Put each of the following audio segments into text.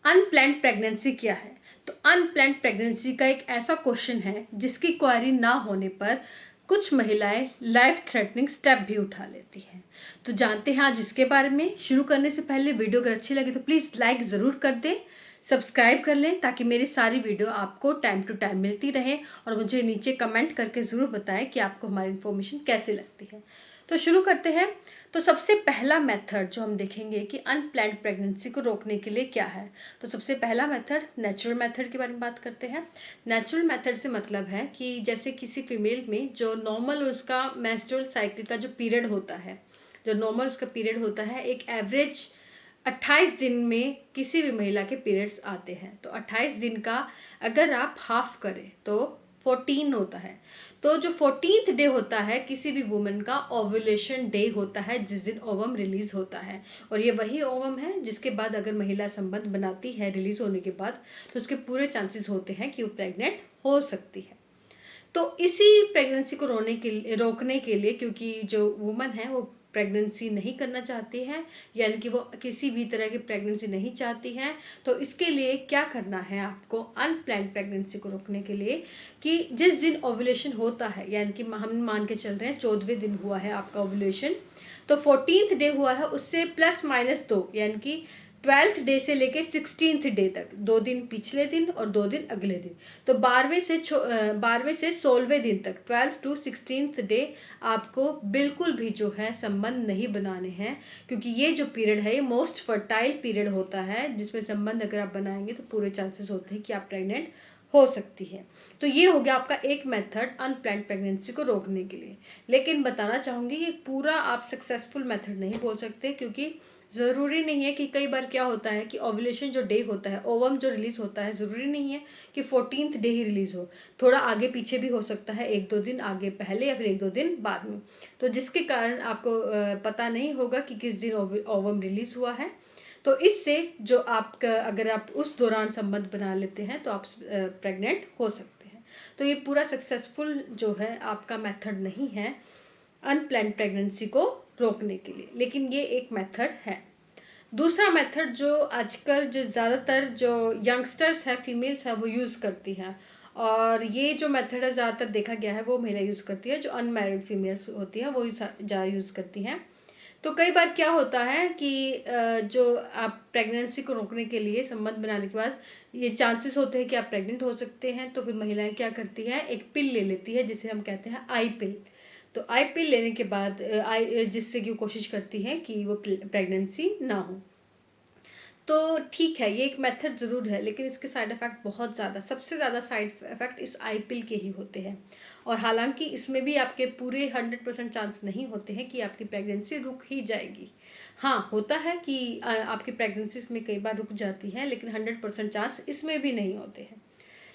Unplanned pregnancy क्या है? तो अनप्लैन्ड प्रेगनेंसी का एक ऐसा क्वेश्चन है जिसकी क्वारी ना होने पर कुछ महिलाएं लाइफ थ्रेटनिंग स्टेप भी उठा लेती हैं। तो जानते हैं आज इसके बारे में। शुरू करने से पहले वीडियो अगर अच्छी लगे तो प्लीज़ लाइक ज़रूर कर दें, सब्सक्राइब कर लें ताकि मेरी सारी वीडियो आपको टाइम टू टाइम मिलती रहे, और मुझे नीचे कमेंट करके ज़रूर बताएं कि आपको हमारी इन्फॉर्मेशन कैसे लगती है। तो शुरू करते हैं। तो सबसे पहला मेथड जो हम देखेंगे कि अनप्लैन्ड प्रेगनेंसी को रोकने के लिए क्या है, तो सबसे पहला मेथड नेचुरल मेथड के बारे में बात करते हैं। नेचुरल मेथड से मतलब है कि जैसे किसी फीमेल में जो नॉर्मल उसका मेंस्ट्रुअल साइकिल का जो पीरियड होता है, जो नॉर्मल उसका पीरियड होता है, एक एवरेज 28 दिन में किसी भी महिला के पीरियड्स आते हैं। तो 28 दिन का अगर आप हाफ करें तो 14 होता है। तो जो 14th डे होता है किसी भी वुमन का ओव्यूलेशन डे होता है, जिस दिन ओवम रिलीज होता है। और ये वही ओवम है जिसके बाद अगर महिला संबंध बनाती है रिलीज होने के बाद, तो उसके पूरे चांसेस होते हैं कि वो प्रेग्नेंट हो सकती है। तो इसी प्रेगनेंसी को रोकने के लिए, क्योंकि जो वुमन है वो प्रेगनेंसी नहीं करना चाहती है, यानी कि वो किसी भी तरह की प्रेगनेंसी नहीं चाहती है, तो इसके लिए क्या करना है आपको अनप्लैन्ड प्रेगनेंसी को रोकने के लिए कि जिस दिन ओव्यूलेशन होता है, यानी कि हम मान के चल रहे हैं 14वें दिन हुआ है आपका ओव्यूलेशन, तो 14th डे हुआ है, उससे +- 2 यानी कि 12th डे से लेके 16th डे तक 2 दिन पिछले दिन और 2 दिन अगले दिन, तो 12वें से 16वें दिन तक 12th to 16th डे आपको बिल्कुल भी जो है संबंध नहीं बनाने हैं, क्योंकि ये जो पीरियड है ये मोस्ट फर्टाइल पीरियड होता है, जिसमें संबंध अगर आप बनाएंगे तो पूरे चांसेस होते हैं कि आप प्रेग्नेंट हो सकती है। तो ये हो गया आपका एक मेथड अनप्लैन्ड प्रेगनेंसी को रोकने के लिए। लेकिन बताना चाहूँगी ये पूरा आप सक्सेसफुल मेथड नहीं बोल सकते, क्योंकि ज़रूरी नहीं है कि कई बार क्या होता है कि ओव्यूलेशन जो डे होता है, ओवम जो रिलीज़ होता है, ज़रूरी नहीं है कि 14th डे ही रिलीज़ हो, थोड़ा आगे पीछे भी हो सकता है, 1-2 दिन आगे पहले या फिर 1-2 दिन बाद में। तो जिसके कारण आपको पता नहीं होगा कि किस दिन ओवम रिलीज़ हुआ है। तो इससे जो आपका अगर आप उस दौरान संबंध बना लेते हैं तो आप प्रेग्नेंट हो सकते हैं। तो ये पूरा सक्सेसफुल जो है आपका मेथड नहीं है अनप्लैन्ड प्रेगनेंसी को रोकने के लिए, लेकिन ये एक मेथड है। दूसरा मेथड जो आजकल जो ज़्यादातर जो यंगस्टर्स हैं, फीमेल्स हैं, वो यूज़ करती हैं, और ये जो मेथड है ज़्यादातर देखा गया है वो महिला यूज़ करती है, जो अनमैरिड फीमेल्स होती हैं वो ज़्यादा यूज़ करती हैं। तो कई बार क्या होता है कि जो आप प्रेगनेंसी को रोकने के लिए संबंध बनाने के बाद ये चांसेस होते हैं कि आप प्रेग्नेंट हो सकते हैं, तो फिर महिलाएं क्या करती हैं, एक पिल ले लेती है जिसे हम कहते हैं आई पिल। तो आई पिल लेने के बाद जिससे कि वो कोशिश करती है कि वो प्रेगनेंसी ना हो। तो ठीक है, ये एक मेथड ज़रूर है, लेकिन इसके साइड इफ़ेक्ट बहुत ज़्यादा, सबसे ज़्यादा साइड इफ़ेक्ट इस आई पिल के ही होते हैं। और हालांकि इसमें भी आपके पूरे 100% चांस नहीं होते हैं कि आपकी प्रेगनेंसी रुक ही जाएगी। हाँ, होता है कि आपकी प्रेगनेंसी इसमें कई बार रुक जाती है, लेकिन 100% चांस इसमें भी नहीं होते हैं।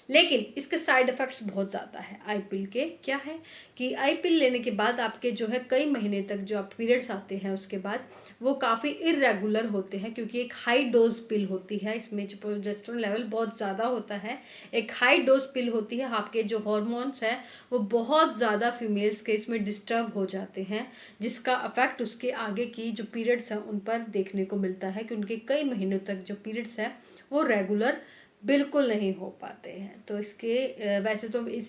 लेकिन इसके साइड इफ़ेक्ट्स बहुत ज़्यादा है आई पिल के। क्या है कि आई पिल लेने के बाद आपके जो है कई महीने तक जो आप पीरियड्स आते हैं उसके बाद वो काफ़ी इरेगुलर होते हैं, क्योंकि एक हाई डोज पिल होती है, इसमें जो प्रोजेस्टेरोन लेवल बहुत ज़्यादा होता है। एक हाई डोज पिल होती है, आपके जो हॉर्मोन्स हैं वो बहुत ज़्यादा फीमेल्स के इसमें डिस्टर्ब हो जाते हैं, जिसका अफेक्ट उसके आगे की जो पीरियड्स हैं उन पर देखने को मिलता है कि उनके कई महीनों तक जो पीरियड्स हैं वो रेगुलर बिल्कुल नहीं हो पाते हैं। तो इसके वैसे तो इस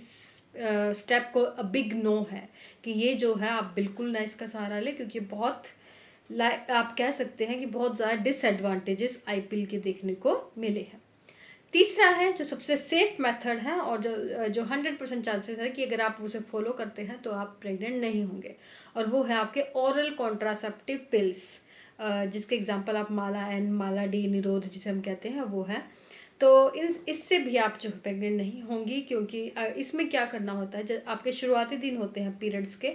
स्टेप को अ बिग नो है कि ये जो है आप बिल्कुल ना इसका सहारा लें, क्योंकि बहुत आप कह सकते हैं कि बहुत ज़्यादा डिसएडवांटेजेस आई पिल के देखने को मिले हैं। तीसरा है जो सबसे सेफ मेथड है और जो 100% चांसेस है कि अगर आप उसे फॉलो करते हैं तो आप प्रेग्नेंट नहीं होंगे, और वो है आपके ओरल कॉन्ट्रासेप्टिव पिल्स, जिसके एग्जांपल आप माला एन, माला डी, निरोध जिसे हम कहते हैं वो है। तो इससे भी आप जो है प्रेग्नेंट नहीं होंगी, क्योंकि इसमें क्या करना होता है, जब आपके शुरुआती दिन होते हैं पीरियड्स के,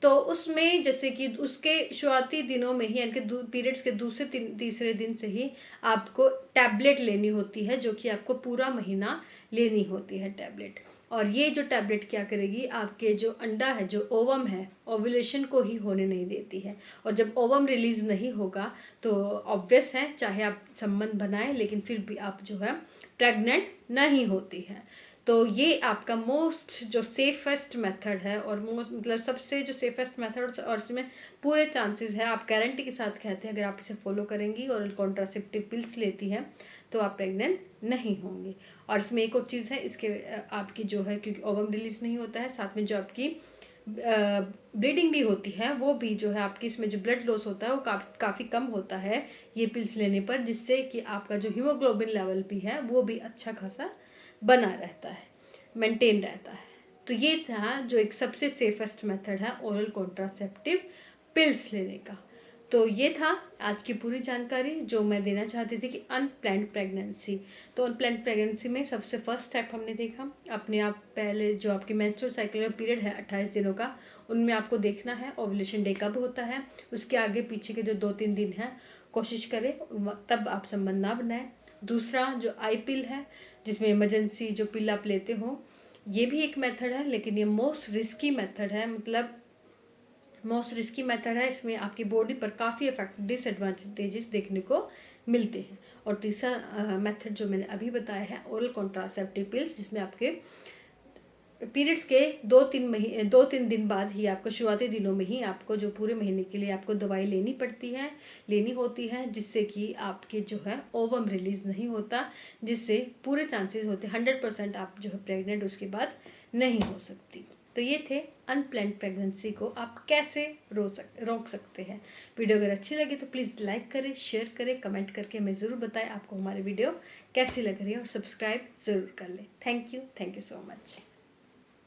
तो उसमें जैसे कि उसके शुरुआती दिनों में ही, यानी कि पीरियड्स के दूसरे तीसरे दिन से ही आपको टैबलेट लेनी होती है, जो कि आपको पूरा महीना लेनी होती है टैबलेट। और ये जो टैबलेट क्या करेगी, आपके जो अंडा है, जो ओवम है, ओव्यूलेशन को ही होने नहीं देती है। और जब ओवम रिलीज नहीं होगा तो ऑब्वियस है, चाहे आप संबंध बनाएं लेकिन फिर भी आप जो है प्रेग्नेंट नहीं होती है। तो ये आपका मोस्ट जो सेफेस्ट मेथड है, और मोस्ट मतलब सबसे जो सेफेस्ट मेथड, और इसमें पूरे चांसेस है, आप गारंटी के साथ कहते हैं अगर आप इसे फॉलो करेंगी और कॉन्ट्रासेप्टिव पिल्स लेती हैं तो आप प्रेग्नेंट नहीं होंगे। और इसमें एक और चीज़ है, इसके आपकी जो है, क्योंकि ओवम रिलीज नहीं होता है, साथ में जो आपकी ब्लीडिंग भी होती है वो भी जो है आपकी, इसमें जो ब्लड लॉस होता है वो काफ़ी कम होता है ये पिल्स लेने पर, जिससे कि आपका जो हीमोग्लोबिन लेवल भी है वो भी अच्छा खासा बना रहता है, मेंटेन रहता है। तो ये था जो एक सबसे सेफेस्ट मेथड है ओरल कॉन्ट्रासेप्टिव पिल्स लेने का। तो ये था आज की पूरी जानकारी जो मैं देना चाहती थी कि अनप्लैन्ड प्रेगनेंसी। तो अनप्लैन्ड प्रेगनेंसी में सबसे फर्स्ट स्टेप हमने देखा, अपने आप पहले जो आपकी मेंस्ट्रुअल साइकिल का पीरियड है 28 दिनों का, उनमें आपको देखना है ओवुलेशन डे कब होता है। उसके आगे पीछे के जो 2-3 दिन हैं कोशिश करें तब आप संबंध ना बनाएं। दूसरा जो आई पिल है, जिसमें इमरजेंसी जो पिल आप लेते हो, ये भी एक मेथड है, लेकिन ये मोस्ट रिस्की मेथड है, मतलब मोस्ट रिस्की मेथड है। इसमें आपकी बॉडी पर काफ़ी इफेक्ट डिसएडवांटेजेस देखने को मिलते हैं। और तीसरा मेथड जो मैंने अभी बताया है ओरल कॉन्ट्रासेप्टिव पिल्स, जिसमें आपके पीरियड्स के 2-3 दिन बाद ही, आपको शुरुआती दिनों में ही आपको जो पूरे महीने के लिए आपको दवाई लेनी होती है, जिससे कि आपके जो है ओवम रिलीज नहीं होता, जिससे पूरे चांसेस होते 100% आप जो है प्रेग्नेंट उसके बाद नहीं हो सकती। तो ये थे अनप्लैन्ड प्रेगनेंसी को आप कैसे रोक सकते हैं। वीडियो अगर अच्छी लगी तो प्लीज़ लाइक करें, शेयर करें, कमेंट करके हमें ज़रूर बताएं आपको हमारी वीडियो कैसी लग रही है, और सब्सक्राइब ज़रूर कर लें। Thank you so much.